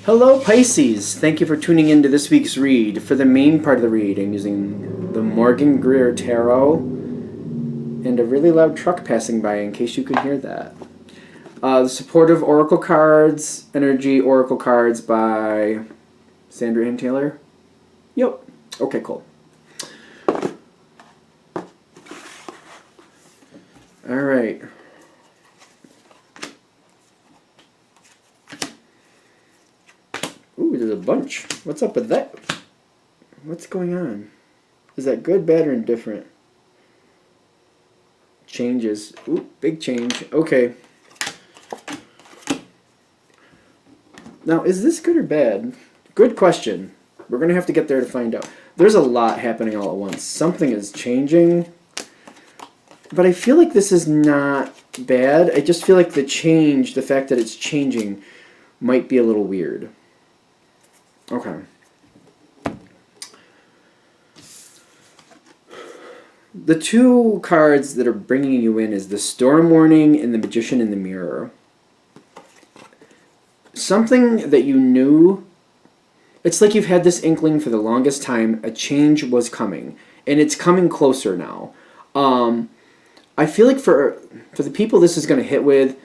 Hello, Pisces. Thank you for tuning in to this week's read. For the main part of the read, I'm using the Morgan Greer Tarot and a really loud truck passing by in case you can hear that. The Supportive Oracle Cards, Energy Oracle Cards by Sandra Ann Taylor. Yep. Okay, cool. All right. Ooh, there's a bunch. What's up with that? What's going on? Is that good, bad, or indifferent? Changes. Ooh, big change. Okay. Now, is this good or bad? Good question. We're going to have to get there to find out. There's a lot happening all at once. Something is changing. But I feel like this is not bad. I just feel like the change, the fact that it's changing, might be a little weird. Okay. The two cards that are bringing you in is the Storm Warning and the Magician in the Mirror. Something that you knew, it's like you've had this inkling for the longest time, a change was coming, and it's coming closer now. I feel like for the people this is going to hit with,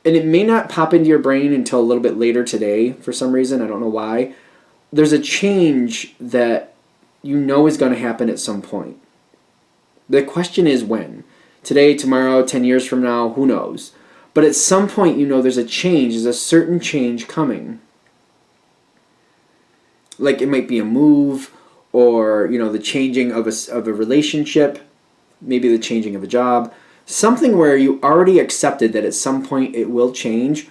and it may not pop into your brain until a little bit later today for some reason, I don't know why, there's a change that you know is going to happen at some point. The question is when. Today, tomorrow, 10 years from now, who knows? But at some point you know there's a change, there's a certain change coming. Like it might be a move, or the changing of a relationship, maybe the changing of a job. Something where you already accepted that at some point it will change.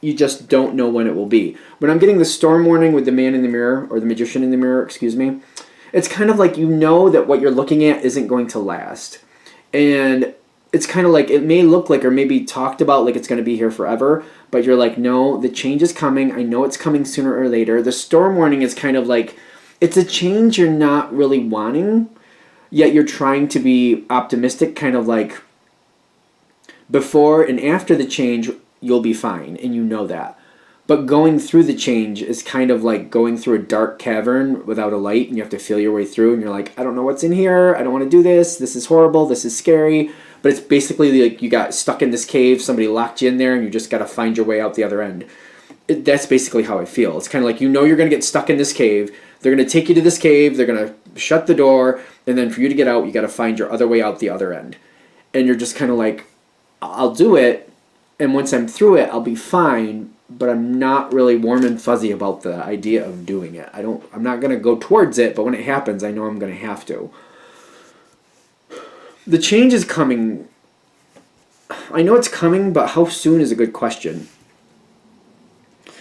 You just don't know when it will be. When I'm getting the Storm Warning with the Man in the Mirror, or the Magician in the Mirror, excuse me, it's kind of like you know that what you're looking at isn't going to last. And it's kind of like it may look like or maybe talked about like it's going to be here forever, but you're like, no, the change is coming. I know it's coming sooner or later. The Storm Warning is kind of like it's a change you're not really wanting, yet you're trying to be optimistic, kind of like before and after the change, you'll be fine, and you know that. But going through the change is kind of like going through a dark cavern without a light, and you have to feel your way through, and you're like, I don't know what's in here, I don't want to do this, this is horrible, this is scary. But it's basically like you got stuck in this cave, somebody locked you in there, and you just got to find your way out the other end. That's basically how I feel. It's kind of like you're going to get stuck in this cave, they're going to take you to this cave, they're going to shut the door, and then for you to get out, you got to find your other way out the other end. And you're just kind of like, I'll do it, and once I'm through it, I'll be fine, but I'm not really warm and fuzzy about the idea of doing it. I'm not going to go towards it, but when it happens, I know I'm going to have to. The change is coming. I know it's coming, but how soon is a good question.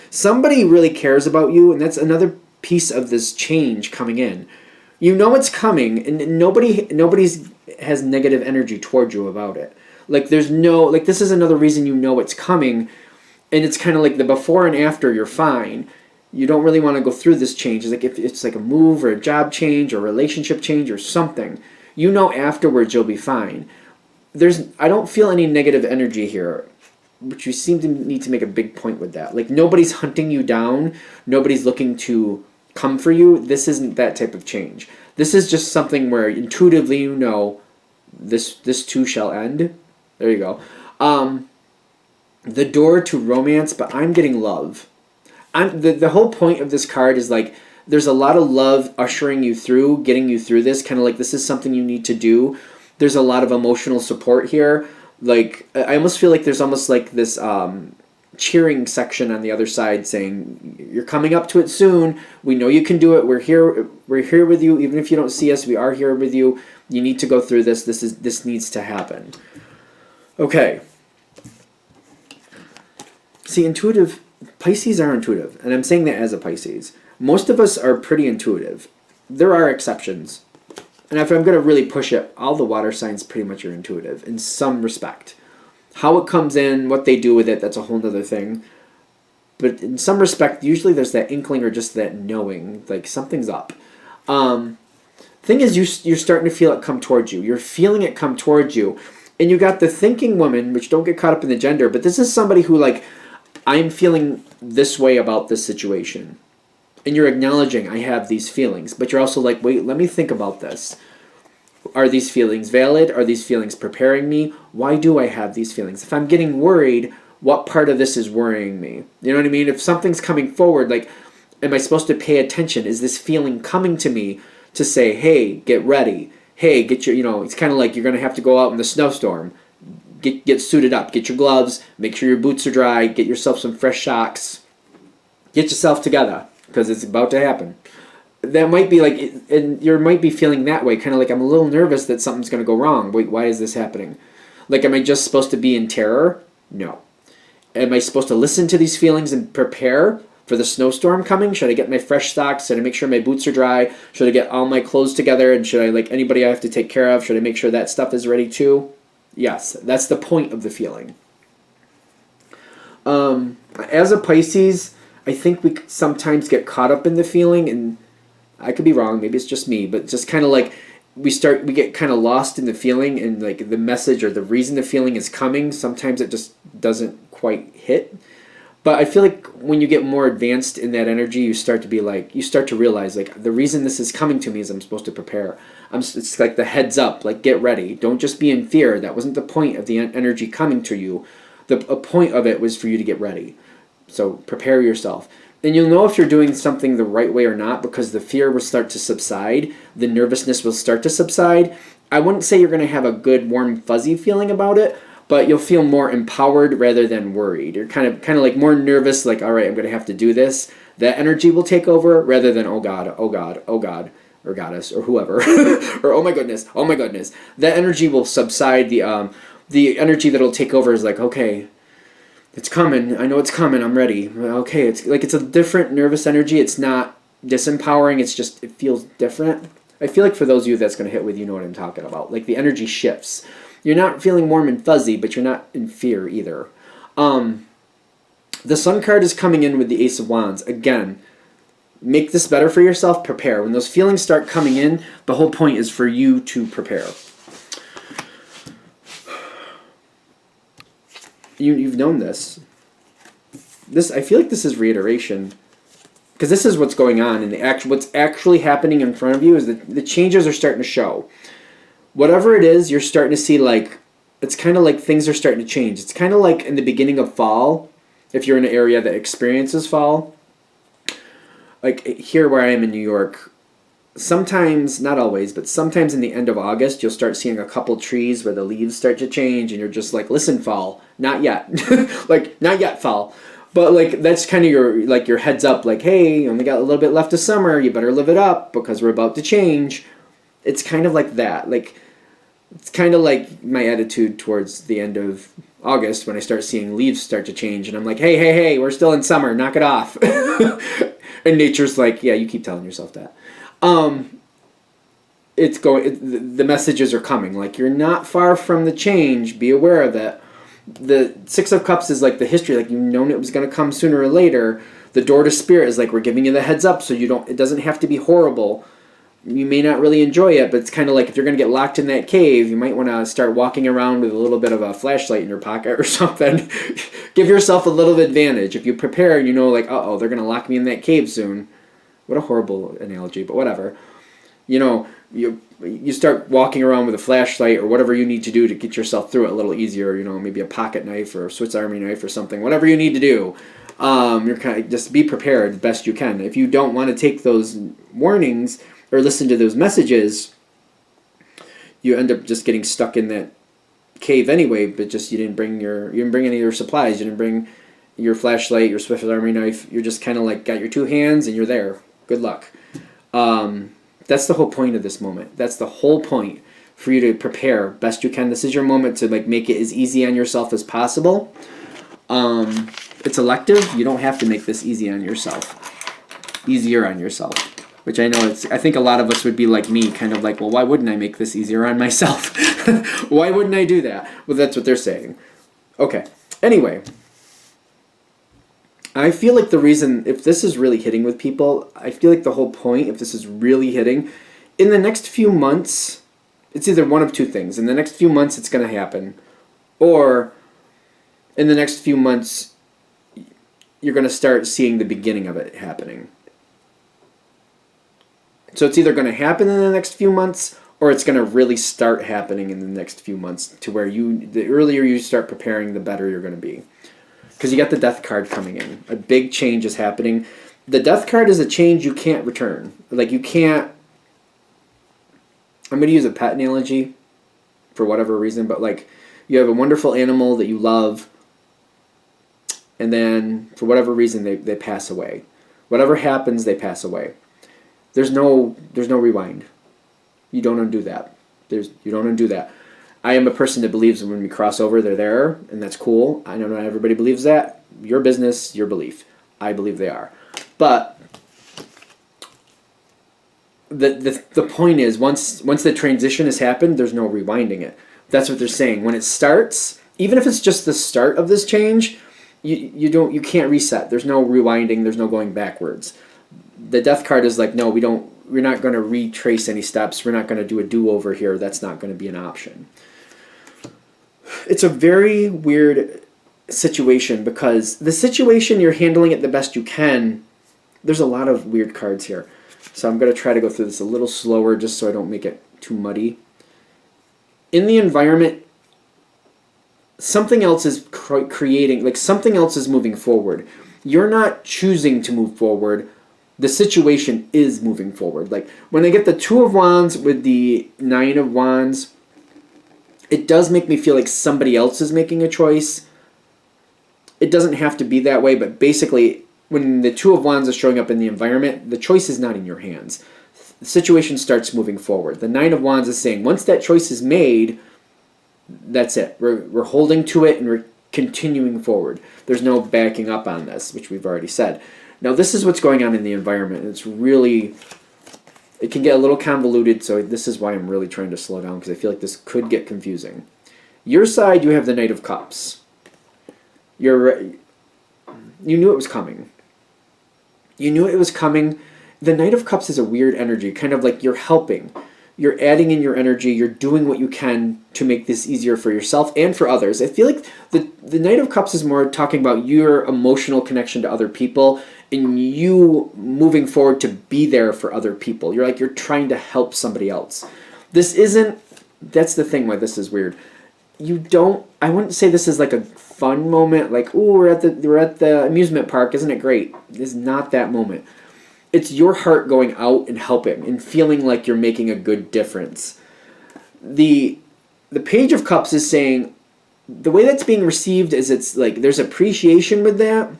Somebody really cares about you, and that's another piece of this change coming in. You know it's coming, and nobody's has negative energy towards you about it. Like there's no, like this is another reason you know it's coming, and it's kind of like the before and after you're fine. You don't really want to go through this change. It's like if it's like a move or a job change or a relationship change or something, you know afterwards you'll be fine. I don't feel any negative energy here, but you seem to need to make a big point with that. Like nobody's hunting you down, nobody's looking to come for you. This isn't that type of change. This is just something where intuitively you know this too shall end. There you go. The door to romance, but I'm getting love. The whole point of this card is like there's a lot of love ushering you through, getting you through this, kind of like this is something you need to do. There's a lot of emotional support here. Like I almost feel like there's almost like this cheering section on the other side saying you're coming up to it soon. We know you can do it. We're here with you. Even if you don't see us, we are here with you. You need to go through this. This needs to happen. Okay. See, Pisces are intuitive, and I'm saying that as a Pisces. Most of us are pretty intuitive. There are exceptions. And if I'm going to really push it, all the water signs pretty much are intuitive in some respect. How it comes in, what they do with it, that's a whole other thing. But in some respect, usually there's that inkling or just that knowing, like something's up. Thing is, you're starting to feel it come towards you. You're feeling it come towards you. And you got the thinking woman, which don't get caught up in the gender, but this is somebody who like, I'm feeling this way about this situation. And you're acknowledging I have these feelings, but you're also like, wait, let me think about this. Are these feelings valid? Are these feelings preparing me? Why do I have these feelings? If I'm getting worried, what part of this is worrying me? You know what I mean? If something's coming forward, like, am I supposed to pay attention? Is this feeling coming to me to say, hey, get ready? Hey, get your, it's kind of like you're going to have to go out in the snowstorm. Get suited up. Get your gloves. Make sure your boots are dry. Get yourself some fresh socks. Get yourself together because it's about to happen. That might be like, and you might be feeling that way, kind of like I'm a little nervous that something's going to go wrong. Wait, why is this happening? Like, am I just supposed to be in terror? No. Am I supposed to listen to these feelings and prepare for the snowstorm coming? Should I get my fresh socks? Should I make sure my boots are dry? Should I get all my clothes together? And should I, like, anybody I have to take care of, should I make sure that stuff is ready too? Yes, that's the point of the feeling. As a Pisces, I think we sometimes get caught up in the feeling, and I could be wrong, maybe it's just me, but just kind of like we get kind of lost in the feeling, and like the message or the reason the feeling is coming, sometimes it just doesn't quite hit. But I feel like when you get more advanced in that energy, you start to realize like the reason this is coming to me is I'm supposed to prepare. It's like the heads up, like get ready. Don't just be in fear. That wasn't the point of the energy coming to you. The point of it was for you to get ready. So prepare yourself. And you'll know if you're doing something the right way or not because the fear will start to subside. The nervousness will start to subside. I wouldn't say you're going to have a good, warm, fuzzy feeling about it, but you'll feel more empowered rather than worried. You're kind of like more nervous, like, all right, I'm going to have to do this. That energy will take over rather than, oh God, oh God, oh God, or goddess, or whoever, or oh my goodness, oh my goodness. That energy will subside. The energy that'll take over is like, okay, it's coming. I know it's coming. I'm ready. Okay, it's a different nervous energy. It's not disempowering. It's just, it feels different. I feel like for those of you that's going to hit with, you know what I'm talking about. Like the energy shifts. You're not feeling warm and fuzzy, but you're not in fear either. The Sun card is coming in with the Ace of Wands. Again, make this better for yourself. Prepare. When those feelings start coming in, the whole point is for you to prepare. You've known this. I feel like this is reiteration, because this is what's going on, and what's actually happening in front of you is that the changes are starting to show. Whatever it is, you're starting to see, like, it's kind of like things are starting to change. It's kind of like in the beginning of fall, if you're in an area that experiences fall. Like here where I am in New York, sometimes, not always, but sometimes in the end of August, you'll start seeing a couple trees where the leaves start to change, and you're just like, listen, fall, not yet. Like, not yet, fall. But, like, that's kind of your heads up, like, hey, you only got a little bit left of summer, you better live it up, because we're about to change. It's kind of like that. Like, it's kind of like my attitude towards the end of August when I start seeing leaves start to change, and I'm like, hey, we're still in summer, knock it off. And nature's like, yeah, you keep telling yourself that. The messages are coming. Like, you're not far from the change. Be aware of it. The Six of Cups is like the history. Like, you've known it was going to come sooner or later. The Door to Spirit is like, we're giving you the heads up so it doesn't have to be horrible. You may not really enjoy it, but it's kind of like if you're going to get locked in that cave, you might want to start walking around with a little bit of a flashlight in your pocket or something. Give yourself a little advantage. If you prepare, you know, like, uh-oh, they're going to lock me in that cave soon. What a horrible analogy, but whatever. You know, you start walking around with a flashlight or whatever you need to do to get yourself through it a little easier. You know, maybe a pocket knife or a Swiss Army knife or something. Whatever you need to do, you're kind of just be prepared the best you can. If you don't want to take those warnings or listen to those messages, you end up just getting stuck in that cave anyway. But just you didn't bring any of your supplies. You didn't bring your flashlight, your Swiss Army knife. You're just kind of like got your two hands and you're there. Good luck. That's the whole point of this moment. That's the whole point, for you to prepare best you can. This is your moment to like make it as easy on yourself as possible. It's elective. You don't have to make this easier on yourself. Which I know I think a lot of us would be like me, kind of like, well, why wouldn't I make this easier on myself? Why wouldn't I do that? Well, that's what they're saying. Okay. Anyway. I feel like the reason, if this is really hitting with people, I feel like the whole point, if this is really hitting, in the next few months, it's either one of two things. In the next few months, it's going to happen. Or in the next few months, you're going to start seeing the beginning of it happening. So it's either going to happen in the next few months, or it's going to really start happening in the next few months, to where the earlier you start preparing, the better you're going to be. Because you got the Death card coming in. A big change is happening. The Death card is a change you can't return. Like, you can't... I'm going to use a pet analogy for whatever reason, but like, you have a wonderful animal that you love, and then for whatever reason they pass away. Whatever happens, they pass away. There's no rewind. You don't undo that. You don't undo that. I am a person that believes when we cross over, they're there, and that's cool. I know not everybody believes that. Your business, your belief. I believe they are. But the point is, once the transition has happened, there's no rewinding it. That's what they're saying. When it starts, even if it's just the start of this change, you can't reset. There's no rewinding. There's no going backwards. The Death card is like, no, we're not going to retrace any steps. We're not going to do a do-over here. That's not going to be an option. It's a very weird situation, because the situation, you're handling it the best you can. There's a lot of weird cards here. So I'm going to try to go through this a little slower just so I don't make it too muddy. In the environment, something else is creating, like something else is moving forward. You're not choosing to move forward. The situation is moving forward. Like when I get the Two of Wands with the Nine of Wands, it does make me feel like somebody else is making a choice. It doesn't have to be that way, but basically when the Two of Wands is showing up in the environment, the choice is not in your hands. The situation starts moving forward. The Nine of Wands is saying once that choice is made, that's it. We're holding to it and we're continuing forward. There's no backing up on this, which we've already said. Now this is what's going on in the environment. It's really, it can get a little convoluted, so this is why I'm really trying to slow down, because I feel like this could get confusing. Your side, you have the Knight of Cups. You knew it was coming. You knew it was coming. The Knight of Cups is a weird energy, kind of like you're helping. You're adding in your energy. You're doing what you can to make this easier for yourself and for others. I feel like the Knight of Cups is more talking about your emotional connection to other people and you moving forward to be there for other people. You're trying to help somebody else. This isn't, that's the thing why this is weird. I wouldn't say this is like a fun moment, like, ooh, we're at the amusement park, isn't it great? It's not that moment. It's your heart going out and helping and feeling like you're making a good difference. The Page of Cups is saying, the way that's being received is it's like there's appreciation with that,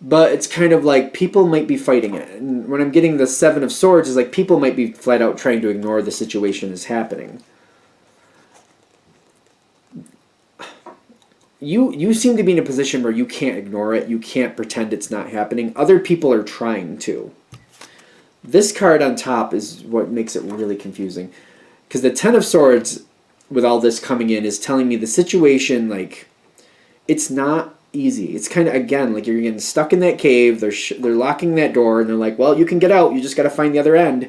but it's kind of like people might be fighting it. And when I'm getting the Seven of Swords, is like people might be flat out trying to ignore the situation is happening. You seem to be in a position where you can't ignore it. You can't pretend it's not happening. Other people are trying to. This card on top is what makes it really confusing. Because the Ten of Swords, with all this coming in, is telling me the situation, like, it's not easy. It's kind of, again, like you're getting stuck in that cave. They're locking that door, and they're like, well, you can get out. You just got to find the other end.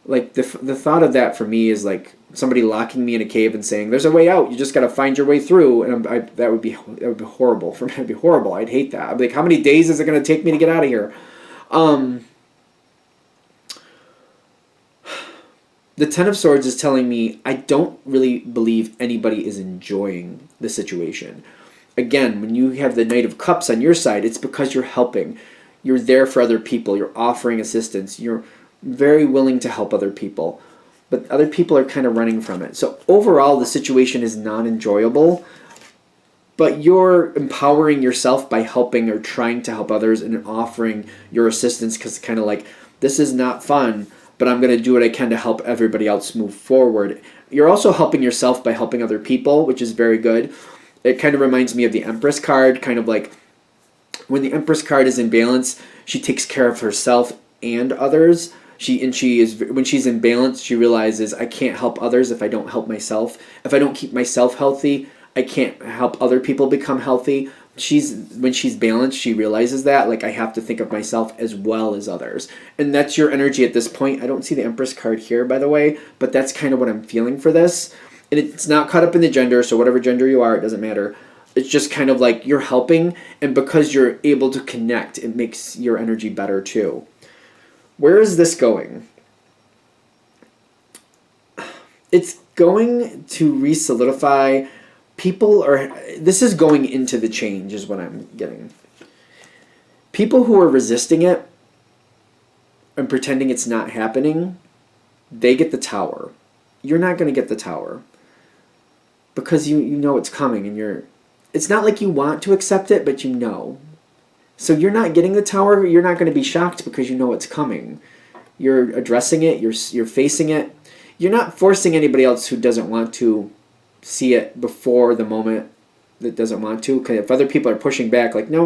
Like, the thought of that for me is like somebody locking me in a cave and saying, there's a way out. You just got to find your way through. And that would be horrible. For me, it'd be horrible. I'd hate that. I'd be like, how many days is it going to take me to get out of here? The Ten of Swords is telling me I don't really believe anybody is enjoying the situation. Again, when you have the Knight of Cups on your side, it's because you're helping. You're there for other people. You're offering assistance. You're very willing to help other people. But other people are kind of running from it. So overall, the situation is non-enjoyable. But you're empowering yourself by helping or trying to help others and offering your assistance, because it's kind of like, this is not fun, but I'm going to do what I can to help everybody else move forward. You're also helping yourself by helping other people, which is very good. It kind of reminds me of the Empress card, kind of like when the Empress card is in balance, she takes care of herself and others. When she's in balance, she realizes I can't help others if I don't help myself. If I don't keep myself healthy, I can't help other people become healthy. When she's balanced, she realizes that, like, I have to think of myself as well as others. And that's your energy at this point. I don't see the Empress card here, by the way, but that's kind of what I'm feeling for this. And it's not caught up in the gender, so whatever gender you are, it doesn't matter. It's just kind of like you're helping, and because you're able to connect, it makes your energy better too. Where is this going? It's going to re-solidify. This is going into the change is what I'm getting. People who are resisting it and pretending it's not happening, they get the tower. You're not going to get the tower because you know it's coming, and it's not like you want to accept it, but you know. So you're not getting the tower. You're not going to be shocked because you know it's coming. You're addressing it. You're facing it. You're not forcing anybody else who doesn't want to see it before the moment that doesn't want to. Because if other people are pushing back, like no,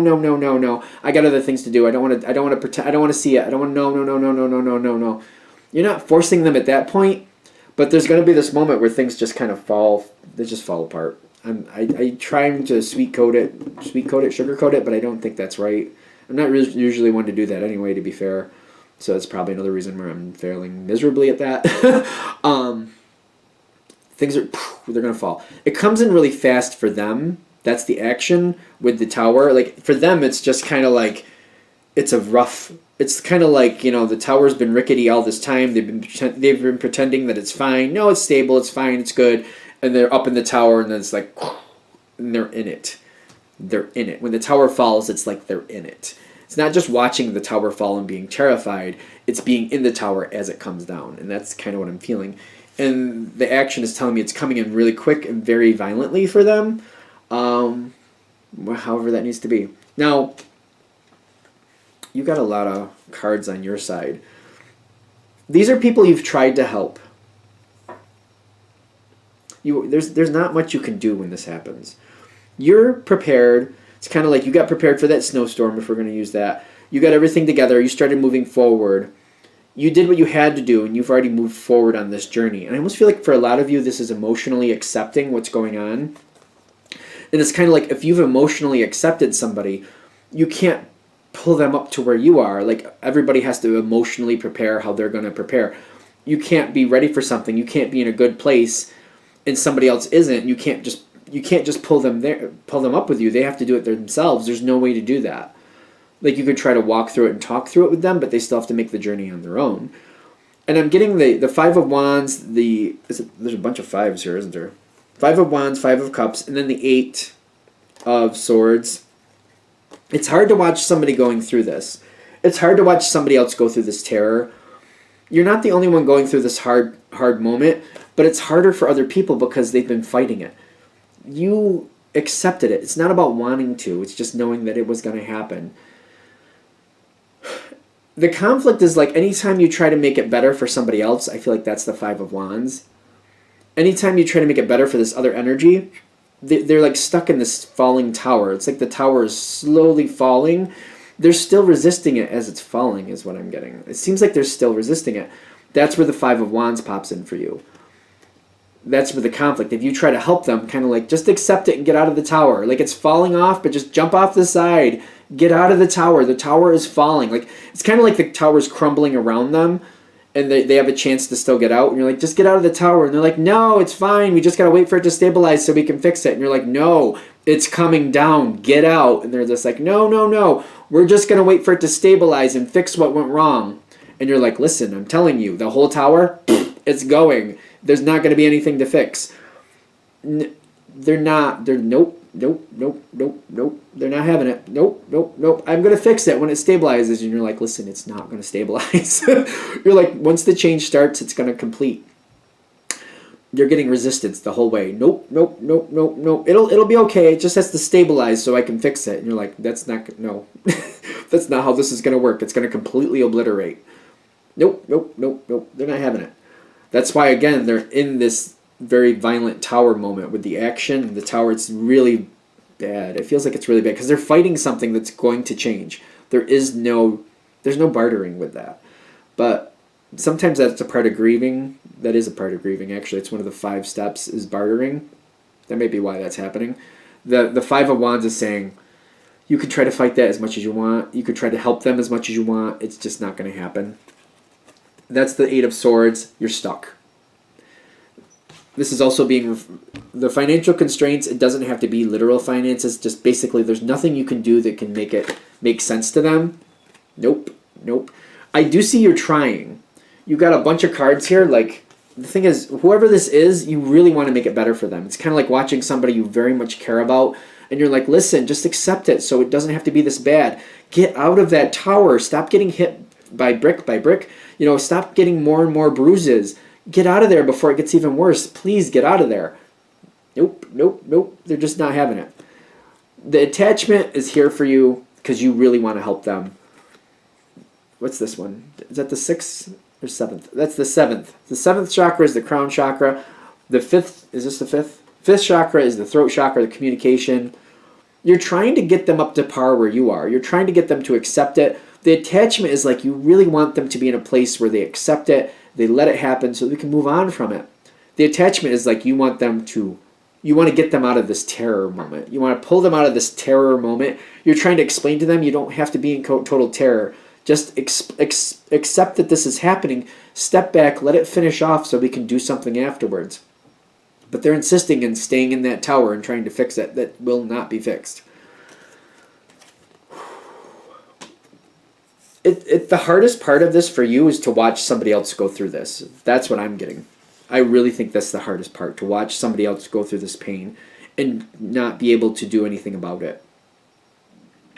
I got other things to do. I don't want to pretend. I don't want to see it. I don't want no. You're not forcing them at that point, but there's going to be this moment where things just kind of fall. They just fall apart. I trying to sugarcoat it, but I don't think that's right. I'm not usually one to do that anyway, to be fair. So that's probably another reason where I'm failing miserably at that. Things they're going to fall. It comes in really fast for them. That's the action with the tower. Like, for them, it's just kind of like, it's kind of like, the tower's been rickety all this time. They've been pretending that it's fine. No, it's stable, it's fine, it's good. And they're up in the tower, and then it's like, and they're in it. They're in it. When the tower falls, it's like they're in it. It's not just watching the tower fall and being terrified. It's being in the tower as it comes down. And that's kind of what I'm feeling. And the action is telling me it's coming in really quick and very violently for them. However that needs to be. Now, you got a lot of cards on your side. These are people you've tried to help. There's not much you can do when this happens. You're prepared. It's kind of like you got prepared for that snowstorm, if we're going to use that. You got everything together. You started moving forward. You did what you had to do, and you've already moved forward on this journey. And I almost feel like for a lot of you, this is emotionally accepting what's going on. And it's kind of like if you've emotionally accepted somebody, you can't pull them up to where you are. Like, everybody has to emotionally prepare how they're going to prepare. You can't be ready for something. You can't be in a good place, and somebody else isn't. You can't just pull them up with you. They have to do it themselves. There's no way to do that. Like, you could try to walk through it and talk through it with them, but they still have to make the journey on their own. And I'm getting the Five of Wands, there's a bunch of fives here, isn't there? Five of Wands, Five of Cups, and then the Eight of Swords. It's hard to watch somebody going through this. It's hard to watch somebody else go through this terror. You're not the only one going through this hard moment, but it's harder for other people because they've been fighting it. You accepted it. It's not about wanting to. It's just knowing that it was going to happen. The conflict is like anytime you try to make it better for somebody else, I feel like that's the Five of Wands. Anytime you try to make it better for this other energy, they're like stuck in this falling tower. It's like the tower is slowly falling. They're still resisting it as it's falling is what I'm getting. It seems like they're still resisting it. That's where the Five of Wands pops in for you. That's where the conflict. If you try to help them, kind of like, just accept it and get out of the tower. Like, it's falling off, but just jump off the side. Get out of the tower. The tower is falling. Like, it's kind of like the tower's crumbling around them, and they have a chance to still get out. And you're like, just get out of the tower. And they're like, no, it's fine. We just got to wait for it to stabilize so we can fix it. And you're like, no, it's coming down. Get out. And they're just like, no. We're just going to wait for it to stabilize and fix what went wrong. And you're like, listen, I'm telling you, the whole tower, it's going. There's not going to be anything to fix. They're not. Nope. They're not having it. Nope. I'm going to fix it when it stabilizes. And you're like, listen, it's not going to stabilize. You're like, once the change starts, it's going to complete. You're getting resistance the whole way. Nope. It'll be okay. It just has to stabilize so I can fix it. And you're like, that's not how this is going to work. It's going to completely obliterate. Nope. They're not having it. That's why, again, they're in this very violent tower moment with the action. The tower, it's really bad. It feels like it's really bad because they're fighting something that's going to change. There's no bartering with that. But sometimes that's a part of grieving. That is a part of grieving, actually. It's one of the 5 steps is bartering. That may be why that's happening. The Five of Wands is saying, you could try to fight that as much as you want. You could try to help them as much as you want. It's just not going to happen. That's the Eight of Swords. You're stuck. This is also the financial constraints. It doesn't have to be literal finances. Just basically, there's nothing you can do that can make it make sense to them. Nope. I do see you're trying. You got a bunch of cards here. Like, the thing is, whoever this is, you really want to make it better for them. It's kind of like watching somebody you very much care about, and you're like, listen, just accept it so it doesn't have to be this bad. Get out of that tower. Stop getting hit by brick. Stop getting more and more bruises. Get out of there before it gets even worse. Please get out of there. Nope. They're just not having it. The attachment is here for you because you really want to help them. What's this one? Is that the 6th or 7th? That's the 7th. The 7th chakra is the crown chakra. The 5th, is this the 5th? 5th chakra is the throat chakra, the communication. You're trying to get them up to par where you are. You're trying to get them to accept it. The attachment is like you really want them to be in a place where they accept it, they let it happen so they can move on from it. The attachment is like you want to get them out of this terror moment. You want to pull them out of this terror moment. You're trying to explain to them you don't have to be in total terror. Just accept that this is happening. Step back, let it finish off so we can do something afterwards. But they're insisting in staying in that tower and trying to fix it. That will not be fixed. The hardest part of this for you is to watch somebody else go through this. That's what I'm getting. I really think that's the hardest part, to watch somebody else go through this pain and not be able to do anything about it.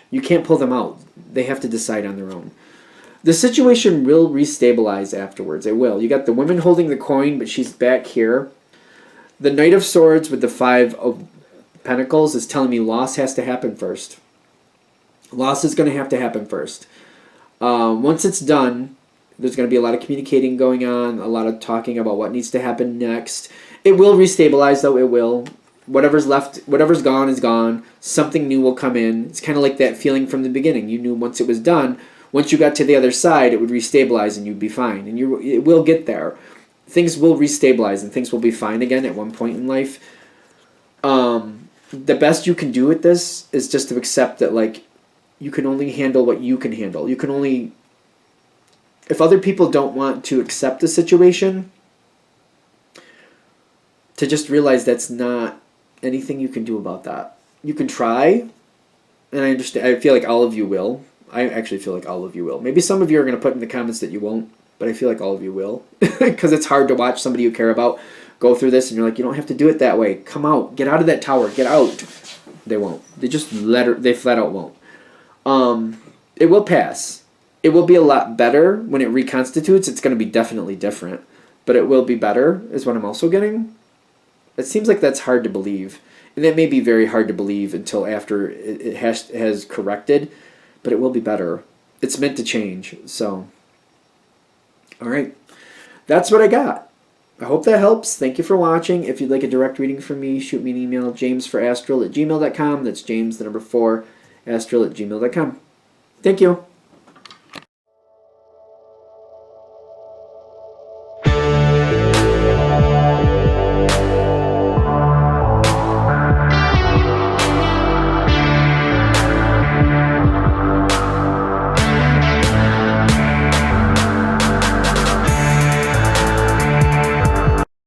You can't pull them out. They have to decide on their own. The situation will restabilize afterwards. It will. You got the woman holding the coin, but she's back here. The Knight of Swords with the 5 of Pentacles is telling me loss has to happen first. Loss is going to have to happen first. Once it's done, there's going to be a lot of communicating going on, a lot of talking about what needs to happen next. It will restabilize, though. It will. Whatever's left, whatever's gone is gone. Something new will come in. It's kind of like that feeling from the beginning. You knew once it was done, once you got to the other side, it would restabilize and you'd be fine. And it will get there. Things will restabilize and things will be fine again at one point in life. The best you can do with this is just to accept that, like, you can only handle what you can handle. You can only... If other people don't want to accept the situation, to just realize that's not anything you can do about that. You can try, and I understand. I feel like all of you will. I actually feel like all of you will. Maybe some of you are going to put in the comments that you won't, but I feel like all of you will. Because it's hard to watch somebody you care about go through this, and you're like, you don't have to do it that way. Come out. Get out of that tower. Get out. They won't. They just they flat out won't. It will pass. It will be a lot better when it reconstitutes. It's going to be definitely different, but it will be better is what I'm also getting. It seems like that's hard to believe, and that may be very hard to believe until after it has corrected, but it will be better. It's meant to change. So, all right, that's what I got. I hope that helps. Thank you for watching. If you'd like a direct reading from me, shoot me an email, jamesforastral@gmail.com. That's James, the number 4, astral@gmail.com. Thank you.